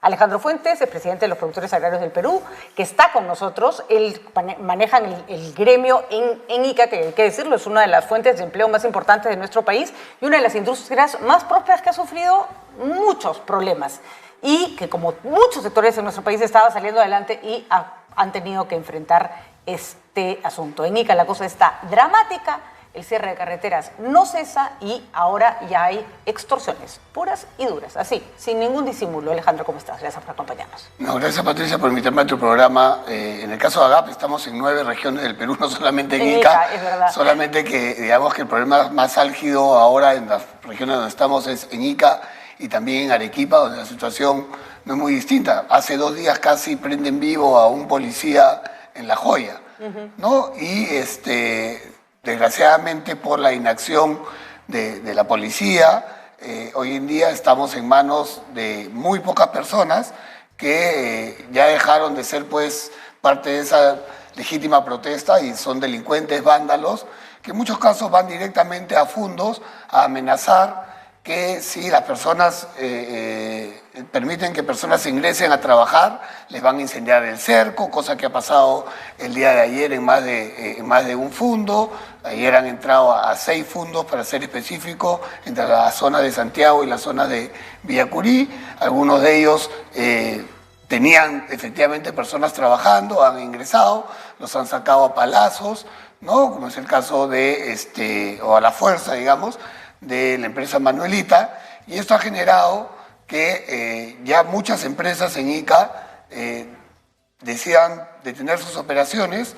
Alejandro Fuentes, el presidente de los productores agrarios del Perú, que está con nosotros. Él maneja el gremio en Ica, que hay que decirlo, es una de las fuentes de empleo más importantes de nuestro país y una de las industrias más prósperas que ha sufrido muchos problemas y que, como muchos sectores en nuestro país, estaba saliendo adelante y han tenido que enfrentar este asunto. En Ica la cosa está dramática. El cierre de carreteras no cesa y ahora ya hay extorsiones puras y duras, así, sin ningún disimulo. Alejandro, ¿cómo estás? Gracias por acompañarnos. No, gracias, Patricia, por invitarme a tu programa. En el caso de AGAP estamos en 9 regiones del Perú, no solamente en Ica, es verdad. Solamente que digamos que el problema más álgido ahora en las regiones donde estamos es en Ica y también en Arequipa, donde la situación no es muy distinta. Hace 2 días casi prenden vivo a un policía en La Joya, ¿no? Y desgraciadamente por la inacción de la policía, hoy en día estamos en manos de muy pocas personas que ya dejaron de ser pues parte de esa legítima protesta y son delincuentes, vándalos, que en muchos casos van directamente a fundos a amenazar que si las personas permiten que personas ingresen a trabajar, les van a incendiar el cerco, cosa que ha pasado el día de ayer en más de un fundo. Ayer han entrado a 6 fundos, para ser específico, entre la zona de Santiago y la zona de Villacurí. Algunos de ellos tenían efectivamente personas trabajando, han ingresado, los han sacado a palazos, ¿no? Como es el caso de, o a la fuerza, digamos, de la empresa Manuelita, y esto ha generado que ya muchas empresas en Ica decidan detener sus operaciones.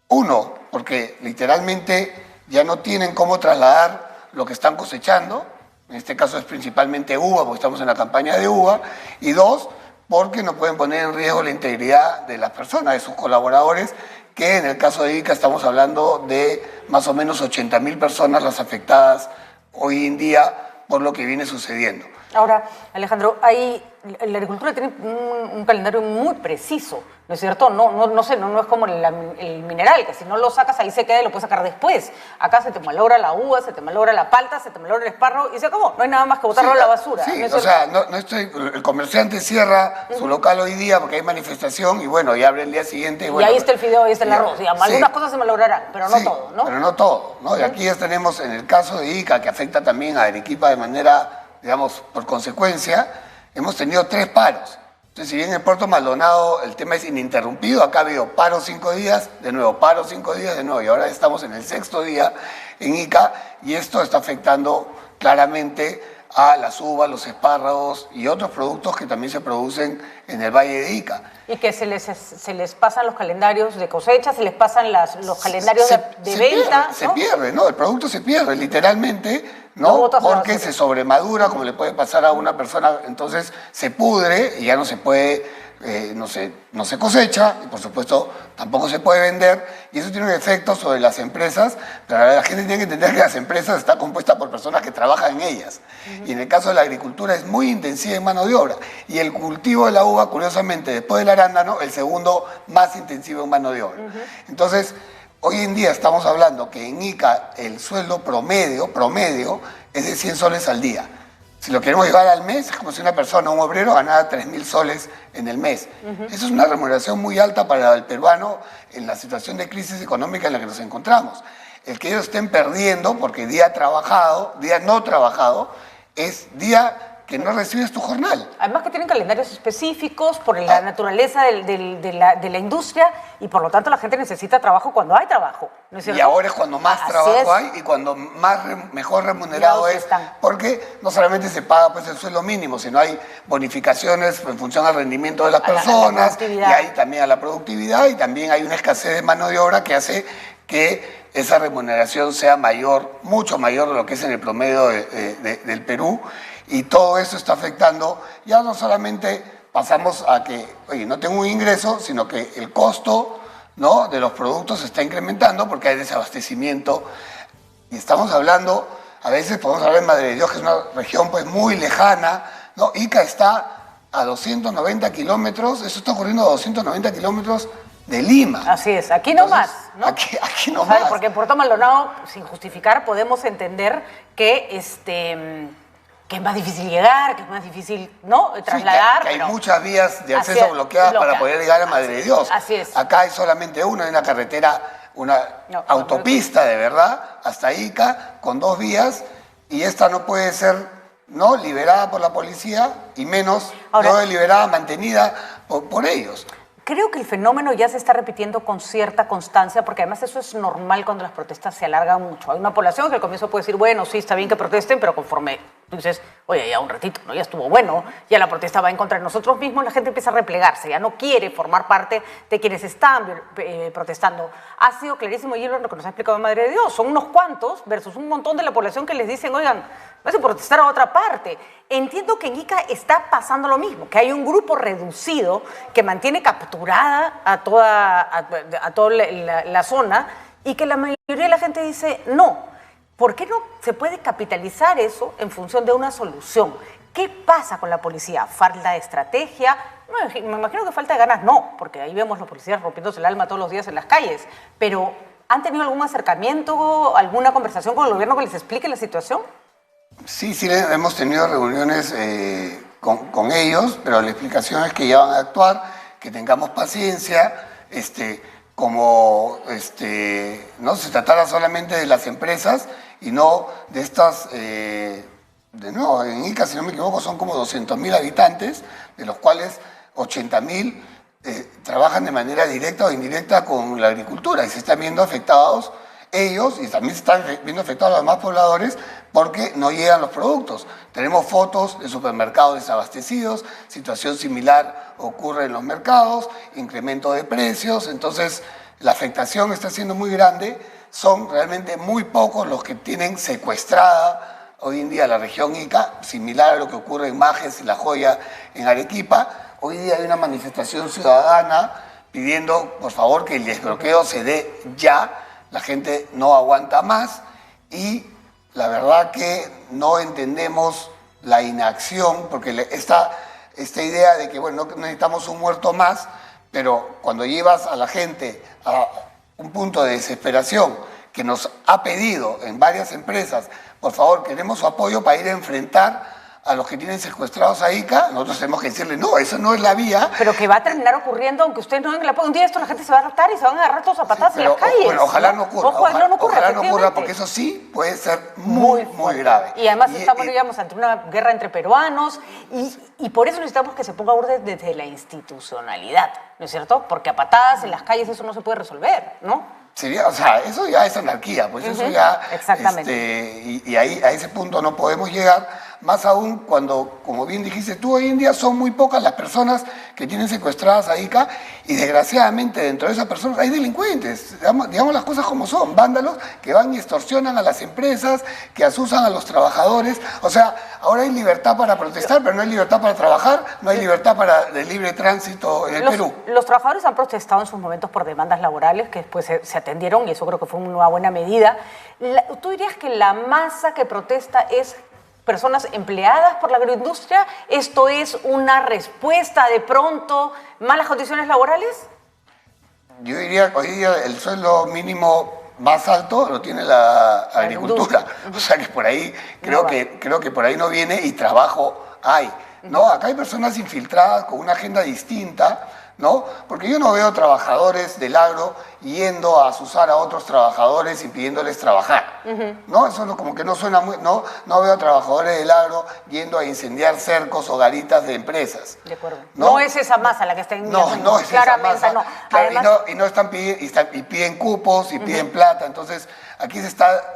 Uno, porque literalmente ya no tienen cómo trasladar lo que están cosechando, en este caso es principalmente uva, porque estamos en la campaña de uva, y 2, porque no pueden poner en riesgo la integridad de las personas, de sus colaboradores, que en el caso de Ica estamos hablando de más o menos 80.000 personas las afectadas hoy en día por lo que viene sucediendo. Ahora, Alejandro, la agricultura tiene un calendario muy preciso, ¿no es cierto? No es como el mineral, que si no lo sacas ahí se queda y lo puedes sacar después. Acá se te malogra la uva, se te malogra la palta, se te malogra el espárrago y se acabó. No hay nada más que botarlo a la basura. Sí, ¿no el comerciante cierra su local hoy día porque hay manifestación y bueno, y abre el día siguiente. Y, bueno, ahí está el fideo, ahí está el arroz. Digamos, algunas cosas se malograrán, pero no todo, ¿no? Pero no todo, ¿no? Y aquí ya tenemos, en el caso de Ica, que afecta también a Arequipa de manera, digamos, por consecuencia, hemos tenido 3 paros. Entonces, si bien en Puerto Maldonado el tema es ininterrumpido, acá ha habido paro 5 días, de nuevo paro 5 días, de nuevo, y ahora estamos en el 6º día en Ica, y esto está afectando claramente a las uvas, los espárragos y otros productos que también se producen en el Valle de Ica. Y que se les pasan los calendarios de cosecha, se les pasan los calendarios de venta, ¿no? Se pierde, ¿no? El producto se pierde, literalmente, ¿no? Porque se sobremadura, como le puede pasar a una persona, entonces se pudre y ya no se puede, no se cosecha, y por supuesto tampoco se puede vender, y eso tiene un efecto sobre las empresas, pero la gente tiene que entender que las empresas están compuestas por personas que trabajan en ellas, y en el caso de la agricultura es muy intensiva en mano de obra, y el cultivo de la uva, curiosamente, después del arándano, el segundo más intensivo en mano de obra. Entonces, hoy en día estamos hablando que en Ica el sueldo promedio es de 100 soles al día. Si lo queremos llevar al mes, es como si una persona, un obrero, ganara 3.000 soles en el mes. Eso es una remuneración muy alta para el peruano en la situación de crisis económica en la que nos encontramos. El que ellos estén perdiendo, porque día no trabajado, es día que no recibes tu jornal. Además que tienen calendarios específicos por la naturaleza de la industria y por lo tanto la gente necesita trabajo cuando hay trabajo, ¿no es cierto? Y ahora es cuando más trabajo hay y cuando mejor remunerado es, porque no solamente se paga pues el sueldo mínimo, sino hay bonificaciones en función al rendimiento de las personas y hay también a la productividad y también hay una escasez de mano de obra que hace que esa remuneración sea mayor, mucho mayor de lo que es en el promedio del Perú. Y todo eso está afectando, ya no solamente pasamos a que, oye, no tengo un ingreso, sino que el costo, ¿no?, de los productos se está incrementando porque hay desabastecimiento. Y estamos hablando, a veces podemos hablar en Madre de Dios, que es una región pues muy lejana, ¿no? Ica está a 290 kilómetros, eso está ocurriendo a 290 kilómetros de Lima. Así es, aquí nomás, ¿no? Aquí nomás. Porque en Puerto Maldonado, sin justificar, podemos entender que que es más difícil llegar, que es más difícil, ¿no?, trasladar. Sí, que hay pero muchas vías de acceso bloqueadas para poder llegar a Madre de Dios. Así es. Acá hay solamente una, hay una carretera, una autopista de verdad, hasta Ica, con 2 vías, y esta no puede ser, ¿no?, liberada por la policía, y menos ahora, no liberada, mantenida por ellos. Creo que el fenómeno ya se está repitiendo con cierta constancia, porque además eso es normal cuando las protestas se alargan mucho. Hay una población que al comienzo puede decir, bueno, sí, está bien que protesten, pero conforme tú dices, oye, ya un ratito, ¿no?, ya estuvo bueno, ya la protesta va en contra de nosotros mismos, la gente empieza a replegarse, ya no quiere formar parte de quienes están protestando. Ha sido clarísimo, y lo que nos ha explicado Madre de Dios, son unos cuantos versus un montón de la población que les dicen, oigan, vas a protestar a otra parte. Entiendo que en Ica está pasando lo mismo, que hay un grupo reducido que mantiene capturada a toda la zona, y que la mayoría de la gente dice, no, ¿por qué no se puede capitalizar eso en función de una solución? ¿Qué pasa con la policía? ¿Falta de estrategia? Me imagino que falta de ganas, no, porque ahí vemos los policías rompiéndose el alma todos los días en las calles, pero ¿han tenido algún acercamiento, alguna conversación con el gobierno que les explique la situación? Sí, hemos tenido reuniones con ellos, pero la explicación es que ya van a actuar, que tengamos paciencia, no se tratara solamente de las empresas y no de estas, en Ica, si no me equivoco, son como 200.000 habitantes, de los cuales 80.000 trabajan de manera directa o indirecta con la agricultura, y se están viendo afectados ellos, y también se están viendo afectados los demás pobladores porque no llegan los productos. Tenemos fotos de supermercados desabastecidos, situación similar ocurre en los mercados, incremento de precios, entonces la afectación está siendo muy grande. Son realmente muy pocos los que tienen secuestrada hoy en día la región Ica, similar a lo que ocurre en Majes y La Joya en Arequipa. Hoy día hay una manifestación ciudadana pidiendo, por favor, que el desbloqueo se dé ya. La gente no aguanta más, y la verdad que no entendemos la inacción, porque esta idea de que, bueno, no necesitamos un muerto más, pero cuando llevas a la gente a un punto de desesperación, que nos ha pedido en varias empresas, por favor, queremos su apoyo para ir a enfrentar a los que tienen secuestrados a Ica, nosotros tenemos que decirle, no, eso no es la vía. Pero que va a terminar ocurriendo, aunque ustedes no den el apoyo. Un día esto la gente se va a hartar y se van a agarrar todos a patadas en las calles. Bueno, ojalá no ocurra. Ojalá no ocurra, porque eso sí puede ser muy grave. Y además estamos, digamos, ante una guerra entre peruanos, y por eso necesitamos que se ponga orden desde la institucionalidad, ¿no es cierto? Porque a patadas en las calles eso no se puede resolver, ¿no? Sería, o sea, eso ya es anarquía, pues eso ya... Exactamente. Y ahí, a ese punto no podemos llegar, más aún cuando, como bien dijiste tú, hoy en día son muy pocas las personas que tienen secuestradas a Ica, y desgraciadamente dentro de esas personas hay delincuentes, digamos las cosas como son, vándalos que van y extorsionan a las empresas, que asusan a los trabajadores. O sea, ahora hay libertad para protestar, pero no hay libertad para trabajar, no hay libertad de libre tránsito en el Perú. Los trabajadores han protestado en sus momentos por demandas laborales que después se atendieron, y eso creo que fue una buena medida. ¿Tú dirías que la masa que protesta es personas empleadas por la agroindustria? ¿Esto es una respuesta de pronto malas condiciones laborales? Yo diría que hoy día el sueldo mínimo más alto lo tiene la agricultura. O sea que por ahí, creo que por ahí no viene, y trabajo hay. ¿No? Acá hay personas infiltradas con una agenda distinta, ¿no? Porque yo no veo trabajadores del agro yendo a asusar a otros trabajadores y pidiéndoles trabajar, ¿no? Eso como que no suena muy... No veo trabajadores del agro yendo a incendiar cercos o garitas de empresas. De acuerdo. No es esa masa la que está en... No es claramente, esa masa. no. Claro, Además, y no están pidiendo, y piden cupos y piden plata. Entonces, aquí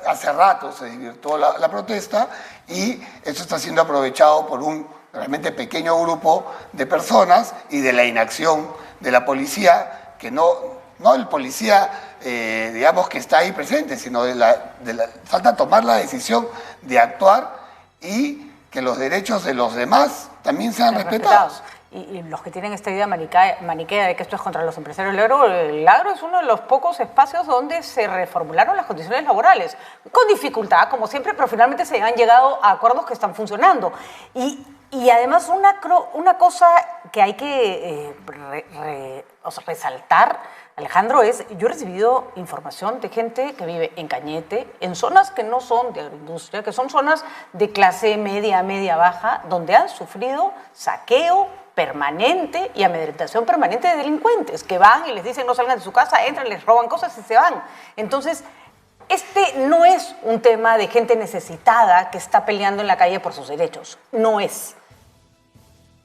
hace rato se desvirtuó la protesta, y esto está siendo aprovechado por un realmente pequeño grupo de personas, y de la inacción de la policía, que no el policía, digamos, que está ahí presente, sino de la falta tomar la decisión de actuar, y que los derechos de los demás también sean respetados. Y los que tienen esta idea maniquea de que esto es contra los empresarios del agro, el agro es uno de los pocos espacios donde se reformularon las condiciones laborales, con dificultad, como siempre, pero finalmente se han llegado a acuerdos que están funcionando. Y además una cosa que hay que resaltar Alejandro, yo he recibido información de gente que vive en Cañete, en zonas que no son de agroindustria, que son zonas de clase media, media-baja, donde han sufrido saqueo permanente y amedrentación permanente de delincuentes, que van y les dicen no salgan de su casa, entran, les roban cosas y se van. Entonces, este no es un tema de gente necesitada que está peleando en la calle por sus derechos, no es.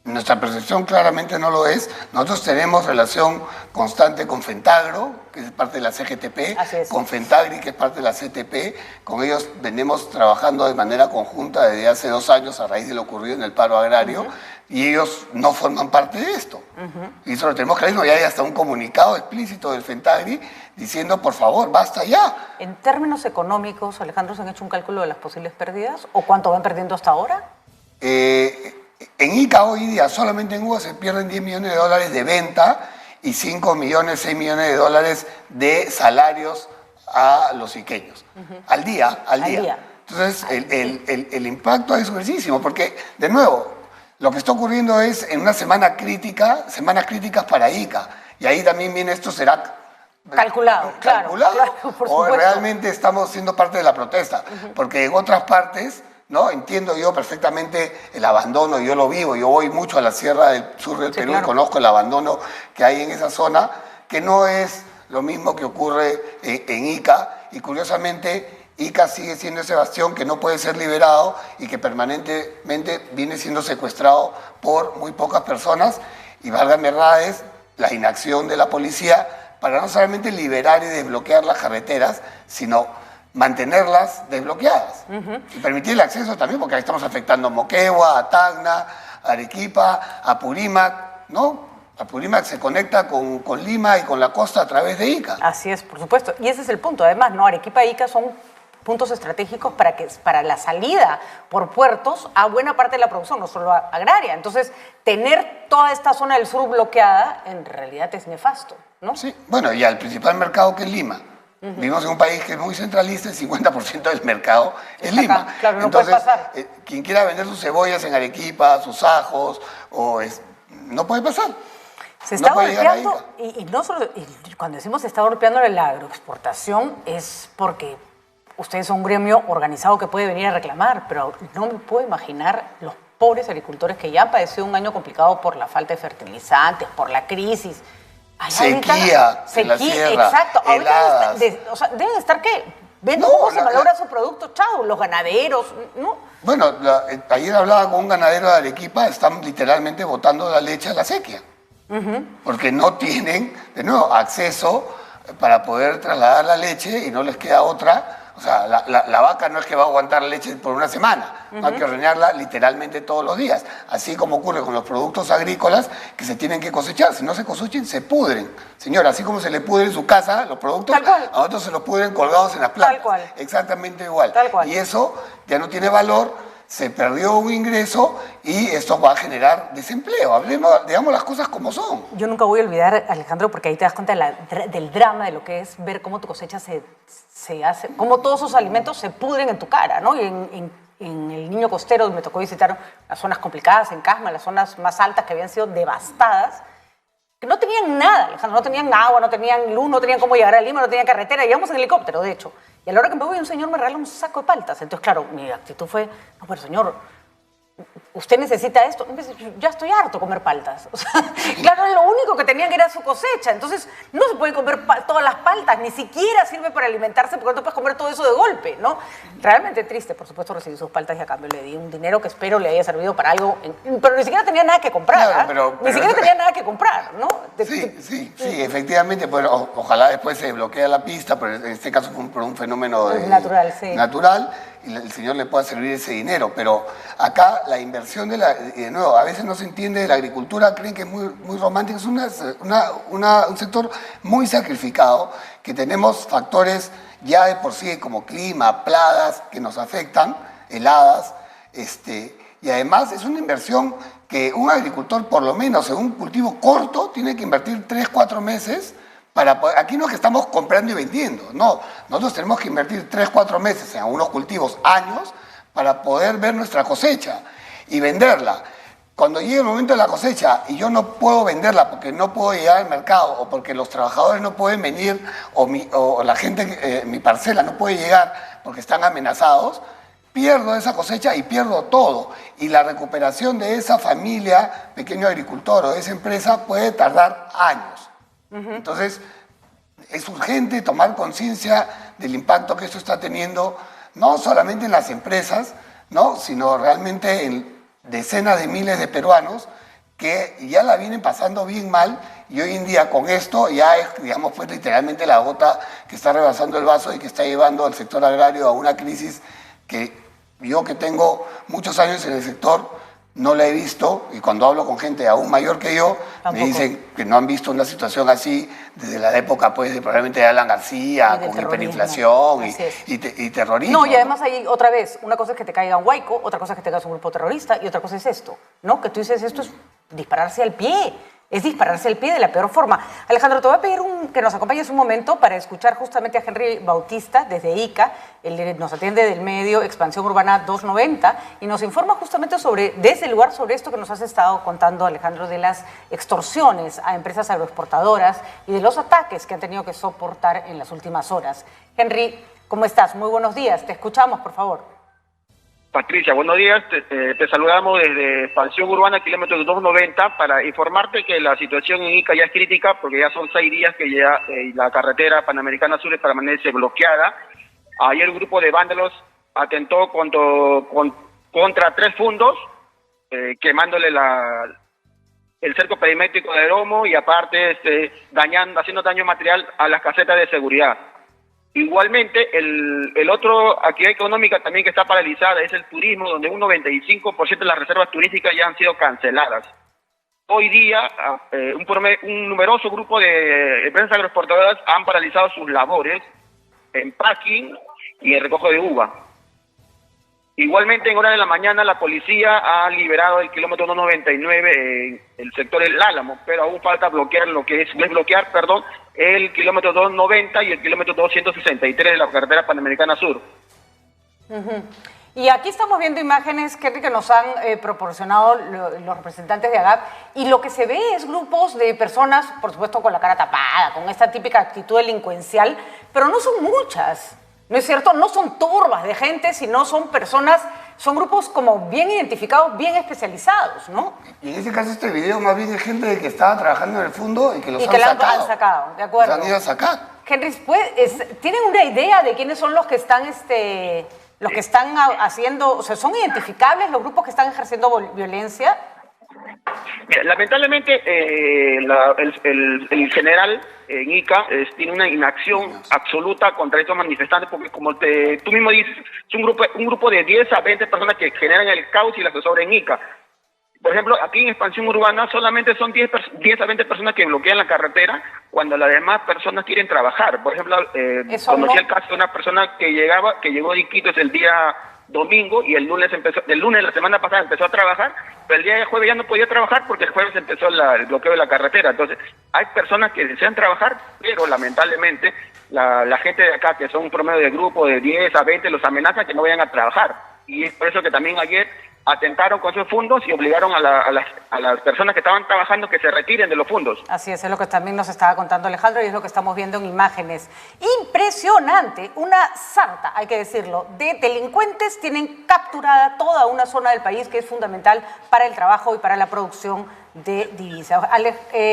Nuestra percepción claramente no lo es. Nosotros tenemos relación constante con Fentagro, que es parte de la CGTP, con Fentagri, que es parte de la CTP. Con ellos venimos trabajando de manera conjunta desde hace 2 años a raíz de lo ocurrido en el paro agrario, y ellos no forman parte de esto. Y eso lo tenemos clarísimo, y hay hasta un comunicado explícito del Fentagri diciendo, por favor, basta ya. En términos económicos, Alejandro, ¿se han hecho un cálculo de las posibles pérdidas? ¿O cuánto van perdiendo hasta ahora? En Ica hoy día, solamente en uva, se pierden 10 millones de dólares de venta y 5 millones, 6 millones de dólares de salarios a los iqueños. Al día. Entonces, el impacto es gruesísimo, porque, de nuevo, lo que está ocurriendo es en una semana crítica, semanas críticas para Ica. Y ahí también viene esto, será calculado, claro, o realmente estamos siendo parte de la protesta. Porque en otras partes, ¿no? Entiendo yo perfectamente el abandono, yo lo vivo, yo voy mucho a la sierra del sur del Perú y conozco el abandono que hay en esa zona, que no es lo mismo que ocurre en Ica, y curiosamente Ica sigue siendo ese bastión que no puede ser liberado y que permanentemente viene siendo secuestrado por muy pocas personas, y valgan verdades, la inacción de la policía para no solamente liberar y desbloquear las carreteras, sino mantenerlas desbloqueadas y permitir el acceso también, porque ahí estamos afectando a Moquegua, a Tacna, a Arequipa, a Purímac, ¿no? Apurímac se conecta con Lima y con la costa a través de Ica. Así es, por supuesto. Y ese es el punto. Además, ¿no? Arequipa e Ica son puntos estratégicos para la salida por puertos a buena parte de la producción, no solo agraria. Entonces, tener toda esta zona del sur bloqueada en realidad es nefasto, ¿no? Sí, bueno, y al principal mercado, que es Lima. Vivimos en un país que es muy centralista, el 50% del mercado es Lima. Claro, no entonces, puede pasar. Quien quiera vender sus cebollas en Arequipa, sus ajos, no puede pasar. Se está golpeando, y no solo, y cuando decimos se está golpeando la agroexportación es porque ustedes son un gremio organizado que puede venir a reclamar, pero no me puedo imaginar los pobres agricultores que ya han padecido un año complicado por la falta de fertilizantes, por la crisis. Sequía en la sierra, exacto. heladas. Deben estar, ¿qué? Viendo cómo se valora su producto, chao, los ganaderos, ¿no? Bueno, ayer hablaba con un ganadero de Arequipa, están literalmente botando la leche a la sequía. Porque no tienen, de nuevo, acceso para poder trasladar la leche y no les queda otra. O sea, la vaca no es que va a aguantar leche por una semana, hay que ordeñarla literalmente todos los días. Así como ocurre con los productos agrícolas que se tienen que cosechar. Si no se cosechan, se pudren. Señora, así como se le pudre en su casa los productos, a otros se los pudren colgados en las plantas. Tal cual. Exactamente igual. Tal cual. Y eso ya no tiene valor. Se perdió un ingreso y esto va a generar desempleo. Digamos las cosas como son. Yo nunca voy a olvidar, Alejandro, porque ahí te das cuenta del drama de lo que es ver cómo tu cosecha se hace, cómo todos esos alimentos se pudren en tu cara, ¿no? Y en el Niño Costero me tocó visitar las zonas complicadas, en Casma, las zonas más altas que habían sido devastadas, que no tenían nada, Alejandro, no tenían agua, no tenían luz, no tenían cómo llegar a Lima, no tenían carretera, íbamos en helicóptero, de hecho. Y a la hora que me voy, un señor me regala un saco de paltas. Entonces, claro, mi actitud fue, no, pero señor, ¿usted necesita esto? Ya estoy harto de comer paltas. O sea, claro, lo único que tenían era su cosecha. Entonces, no se pueden comer todas las paltas, ni siquiera sirve para alimentarse porque no puedes comer todo eso de golpe, ¿no? Realmente triste, por supuesto, recibí sus paltas y a cambio le di un dinero que espero le haya servido para algo, pero ni siquiera tenía nada que comprar, claro, pero ni siquiera tenía nada que comprar, ¿no? Sí, efectivamente, bueno, ojalá después se bloquee la pista, pero en este caso fue por un fenómeno natural, y el señor le pueda servir ese dinero, pero acá la inversión y de nuevo, a veces no se entiende de la agricultura, creen que es muy romántico, es un sector muy sacrificado, que tenemos factores ya de por sí como clima, plagas que nos afectan, heladas, y además es una inversión que un agricultor, por lo menos en un cultivo corto, tiene que invertir 3-4 meses. Aquí no es que estamos comprando y vendiendo, no. Nosotros tenemos que invertir 3-4 meses en algunos cultivos, años, para poder ver nuestra cosecha y venderla. cuando llegue el momento de la cosecha y yo no puedo venderla porque no puedo llegar al mercado o porque los trabajadores no pueden venir o la gente, mi parcela no puede llegar porque están amenazados, pierdo esa cosecha y pierdo todo. Y la recuperación de esa familia, pequeño agricultor o de esa empresa puede tardar años. Entonces, es urgente tomar conciencia del impacto que esto está teniendo, no solamente en las empresas, ¿no?, sino realmente en decenas de miles de peruanos que ya la vienen pasando bien mal y hoy en día con esto ya es, digamos, pues literalmente la gota que está rebasando el vaso y que está llevando al sector agrario a una crisis que yo, que tengo muchos años en el sector, no la he visto, y cuando hablo con gente aún mayor que yo, me dicen que no han visto una situación así desde la época, pues, de probablemente de Alan García, con hiperinflación y terrorismo. No, y además hay otra vez, una cosa es que te caiga un huaico, otra cosa es que te caiga un grupo terrorista, y otra cosa es esto, ¿no? Que tú dices, esto es dispararse al pie. Es dispararse al pie de la peor forma. Alejandro, te voy a pedir que nos acompañes un momento para escuchar justamente a Henry Bautista desde ICA. Él nos atiende del medio Expansión Urbana 290 y nos informa justamente desde el lugar sobre esto que nos has estado contando, Alejandro, de las extorsiones a empresas agroexportadoras y de los ataques que han tenido que soportar en las últimas horas. Henry, ¿cómo estás? Muy buenos días. Te escuchamos, por favor. Patricia, buenos días. Te saludamos desde Expansión Urbana, kilómetro 290, para informarte que la situación en Ica ya es crítica, porque ya son 6 días que ya la carretera Panamericana Sur permanece bloqueada. Ayer un grupo de vándalos atentó contra 3 fundos, quemándole el cerco perimétrico de Romo y aparte haciendo daño material a las casetas de seguridad. Igualmente, el otro actividad económica también que está paralizada es el turismo, donde un 95% de las reservas turísticas ya han sido canceladas. Hoy día, un numeroso grupo de empresas agroexportadoras han paralizado sus labores en packing y en recojo de uva. Igualmente, en hora de la mañana, la policía ha liberado el kilómetro 299 en el sector del Álamo, pero aún falta desbloquear el kilómetro 290 y el kilómetro 263 de la carretera Panamericana Sur. Y aquí estamos viendo imágenes que nos han proporcionado los representantes de AGAP, y lo que se ve es grupos de personas, por supuesto con la cara tapada, con esta típica actitud delincuencial, pero no son muchas. ¿No es cierto? No son turbas de gente, sino son personas, son grupos como bien identificados, bien especializados, ¿no? Y en ese caso este video más bien es gente que estaba trabajando en el fondo y que los han sacado. De acuerdo. Los han ido a sacar. Henry, ¿tienen una idea de quiénes son los que están haciendo, o sea, son identificables los grupos que están ejerciendo violencia? Mira, lamentablemente el general en Ica tiene una inacción absoluta contra estos manifestantes, porque como tú mismo dices, es un grupo de 10 a 20 personas que generan el caos y la zozobra en Ica. Por ejemplo, aquí en Expansión Urbana solamente son 10 a 20 personas que bloquean la carretera cuando las demás personas quieren trabajar. Por ejemplo, conocí el caso de una persona que llegó de Iquitos el día domingo y el lunes la semana pasada empezó a trabajar, pero el día de jueves ya no podía trabajar porque el jueves empezó el bloqueo de la carretera. Entonces, hay personas que desean trabajar, pero lamentablemente la gente de acá, que son un promedio de grupo de 10 a 20, los amenaza que no vayan a trabajar. Y es por eso que también ayer atentaron con esos fondos y obligaron a las personas que estaban trabajando que se retiren de los fondos. Así es lo que también nos estaba contando Alejandro y es lo que estamos viendo en imágenes. Impresionante, una sarta, hay que decirlo, de delincuentes tienen capturada toda una zona del país que es fundamental para el trabajo y para la producción de divisas.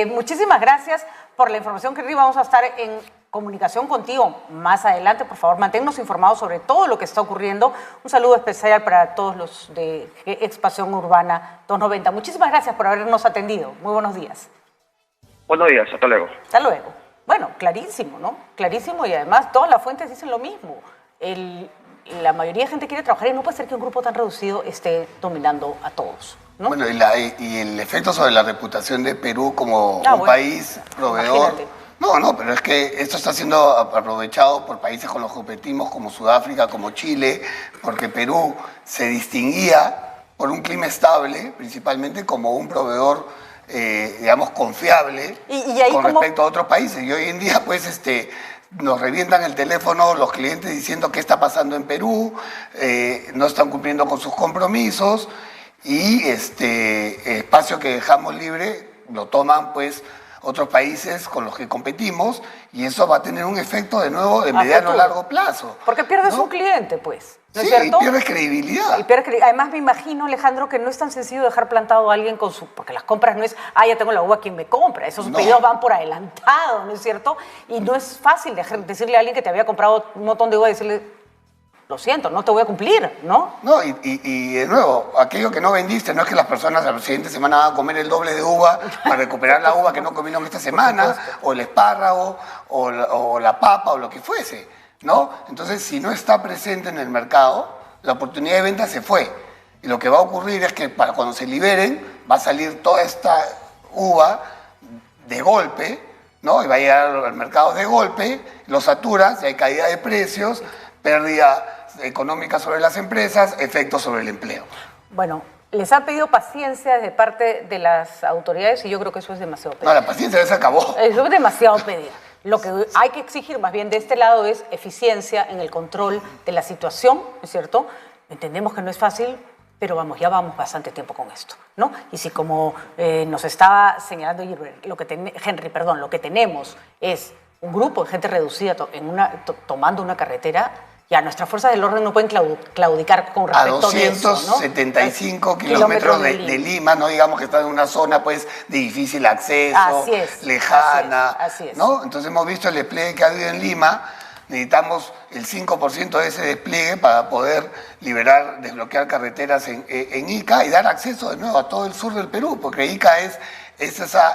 Muchísimas gracias por la información, que vamos a estar en comunicación contigo más adelante. Por favor, manténnos informados sobre todo lo que está ocurriendo. Un saludo especial para todos los de Expansión Urbana 290. Muchísimas gracias por habernos atendido. Muy buenos días. Buenos días, hasta luego. Hasta luego. Bueno, clarísimo, ¿no? Clarísimo, y además todas las fuentes dicen lo mismo. La mayoría de gente quiere trabajar y no puede ser que un grupo tan reducido esté dominando a todos, ¿no? Bueno, y el efecto sobre la reputación de Perú como un país proveedor. Imagínate. No, pero es que esto está siendo aprovechado por países con los que competimos, como Sudáfrica, como Chile, porque Perú se distinguía por un clima estable, principalmente como un proveedor, digamos, confiable con respecto a otros países. Y hoy en día, pues, nos revientan el teléfono los clientes diciendo qué está pasando en Perú, no están cumpliendo con sus compromisos. y espacio que dejamos libre lo toman pues otros países con los que competimos y eso va a tener un efecto de nuevo de mediano a largo plazo. Porque pierdes ¿no? un cliente, pues, ¿no es Sí, cierto? y pierdes credibilidad. Además, me imagino, Alejandro, que no es tan sencillo dejar plantado a alguien con su... Porque las compras no es, ya tengo la uva, ¿quién me compra? Esos pedidos van por adelantado, ¿no es cierto? Y no es fácil decirle a alguien que te había comprado un montón de uva y decirle, lo siento, no te voy a cumplir, ¿no? No, y de nuevo, aquello que no vendiste, no es que las personas la siguiente semana van a comer el doble de uva para recuperar la uva que no comieron esta semana, o el espárrago, o la papa, o lo que fuese, ¿no? Entonces, si no está presente en el mercado, la oportunidad de venta se fue. Y lo que va a ocurrir es que para cuando se liberen, va a salir toda esta uva de golpe, ¿no? Y va a llegar al mercado de golpe, lo saturas, y hay caída de precios, pérdida económica sobre las empresas, efectos sobre el empleo. Bueno, les han pedido paciencia de parte de las autoridades y yo creo que eso es demasiado pedir. No, la paciencia ya se acabó. Eso es demasiado pedir. Lo que hay que exigir más bien de este lado es eficiencia en el control de la situación, ¿no es cierto? Entendemos que no es fácil, pero vamos, ya vamos bastante tiempo con esto, ¿no? Y si como nos estaba señalando Henry, lo que tenemos es un grupo de gente reducida tomando una carretera, ya nuestras fuerzas del orden no pueden claudicar con respecto a 275 de eso, ¿no? kilómetros de Lima, no digamos que está en una zona pues de difícil acceso, lejana, así es. ¿no? Entonces hemos visto el despliegue que ha habido en Lima, necesitamos el 5% de ese despliegue para poder desbloquear carreteras en Ica y dar acceso de nuevo a todo el sur del Perú, porque Ica es esa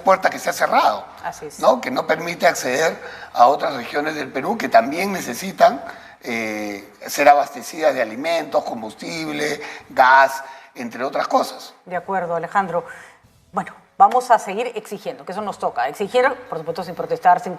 puerta que se ha cerrado, así es, ¿no? Que no permite acceder a otras regiones del Perú que también necesitan ser abastecidas de alimentos, combustible, gas, entre otras cosas. De acuerdo, Alejandro. Bueno, vamos a seguir exigiendo, que eso nos toca. Exigir, por supuesto, sin protestar, sin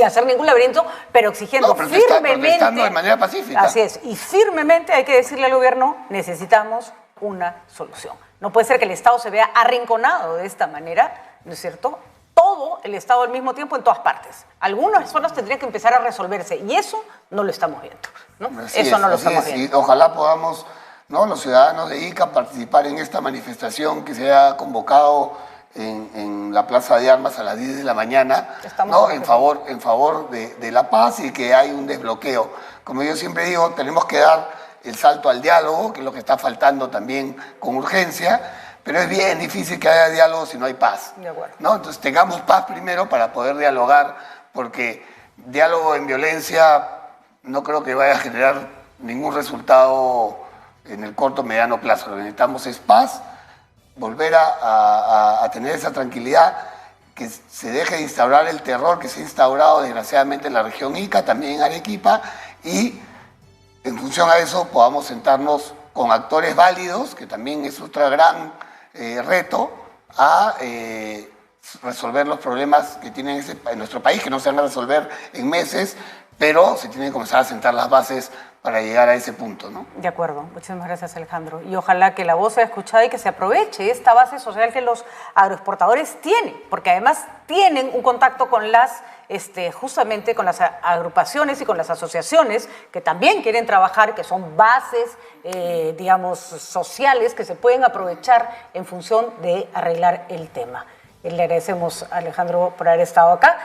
hacer ningún laberinto, pero exigiendo firmemente. Protestando de manera pacífica. Así es. Y firmemente hay que decirle al gobierno, necesitamos una solución. No puede ser que el Estado se vea arrinconado de esta manera, ¿no es cierto? Todo el Estado al mismo tiempo en todas partes. Algunas zonas tendrían que empezar a resolverse y eso no lo estamos viendo, ¿no? Eso no lo estamos viendo. Y ojalá podamos, ¿no?, los ciudadanos de Ica participar en esta manifestación que se ha convocado en la Plaza de Armas a las 10 de la mañana, ¿no?, en favor de la paz y que hay un desbloqueo. Como yo siempre digo, tenemos que dar el salto al diálogo, que es lo que está faltando también con urgencia, pero es bien difícil que haya diálogo si no hay paz. De acuerdo. ¿No? Entonces tengamos paz primero para poder dialogar, porque diálogo en violencia no creo que vaya a generar ningún resultado en el corto o mediano plazo. Lo que necesitamos es paz, volver a tener esa tranquilidad, que se deje de instaurar el terror que se ha instaurado desgraciadamente en la región Ica, también en Arequipa, y en función a eso podamos sentarnos con actores válidos, que también es otro gran reto, a resolver los problemas que tienen en nuestro país, que no se van a resolver en meses, pero se tienen que comenzar a sentar las bases para llegar a ese punto, ¿no? De acuerdo. Muchísimas gracias, Alejandro. Y ojalá que la voz sea escuchada y que se aproveche esta base social que los agroexportadores tienen, porque además tienen un contacto con justamente con las agrupaciones y con las asociaciones que también quieren trabajar, que son bases, digamos, sociales que se pueden aprovechar en función de arreglar el tema. Le agradecemos a Alejandro por haber estado acá.